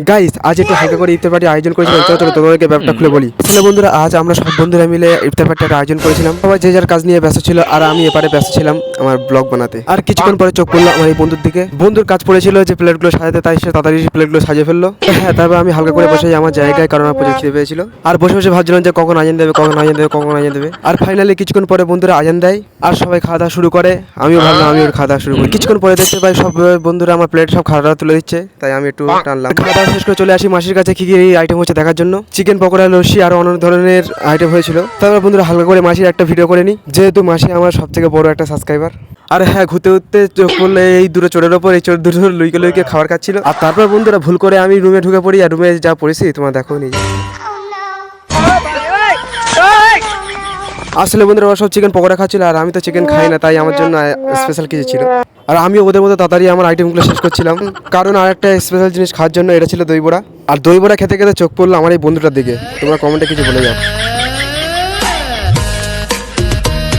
Guys আজ একটু হালকা করে ইফতার পার্টি আয়োজন করেছিলাম। চলো চলো তোমাদেরকে ব্যাপারটা খুলে বলি। আসলে বন্ধুরা আজ আমরা সব বন্ধুরা মিলে ইফতার পার্টির আয়োজন করেছিলাম। সবাই যে যার কাজ নিয়ে ব্যস্ত ছিল আর আমি এপারে ব্যস্ত ছিলাম আমার ব্লগ বানাতে। আর কিছুক্ষণ পরে চোখ পড়লো আমার এই বন্ধুর দিকে। বন্ধুর কাজ পড়েছিল যে প্লেটগুলো সাজাতে, তাই সে তাড়াতাড়ি প্লেটগুলো সাজিয়ে ফেললো। হ্যাঁ, তারপর আমি হালকা করে বসে আমার জায়গায়, কারণ আমার প্রচুর খিদে পেয়েছিল। আর বসে বসে ভাবছিলাম যে কখন আজান দেবে, কখন আজান দেবে, কখন আজান দেবে। আর ফাইনালি কিছুক্ষণ পরে বন্ধুরা আজান দেয় আর সবাই খাওয়া দাওয়া শুরু করে। আমিও ভাবলাম আমিও খাওয়া দাওয়া শুরু করি। কিছুক্ষণ পরে দেখতে পাই সব বন্ধুরা আমার প্লেট সব খাওয়া দাওয়া তুলে দিচ্ছে, তাই আমি একটু টানলাম। খাওয়া দাওয়া শেষ করে চলে আসি মাসির কাছে কি কি আইটেম হচ্ছে দেখার জন্য। চিকেন পকোড়া, লস্যি আরো অনেক ধরনের আইটেম হয়েছিল। তারপর বন্ধুরা হালকা করে মাসির একটা ভিডিও করে নিই, যেহেতু মাসি আমার সব থেকে বড় একটা সাবস্ক্রাইবার। আর হ্যাঁ, ঘুরতে ঘুরতে চোখ পড়লে এই দুটো চোরের ওপর, এই চোর দুটো লুইকে লুইকে খাবার খাচ্ছিল। আর তারপর বন্ধুরা ভুল করে আমি রুমে ঢুকে পড়ি, আর রুমে যা পড়েছি তোমার দেখো নিজে। আসলে বন্ধুরা ওরা সব চিকেন পকোড়া খাচ্ছিল আর আমি তো চিকেন খাই না, তাই আমার জন্য স্পেশাল কিছু ছিল। আর আমি ওদের মধ্যে তাড়াতাড়ি আমার আইটেমগুলো শেষ করছিলাম, কারণ আর একটা স্পেশাল জিনিস খাওয়ার জন্য, এটা ছিল দই বড়া। আর দই বড়া খেতে খেতে চোখ পড়লো আমার এই বন্ধুটার দিকে। তোমরা কমেন্টে কিছু বলে যাও।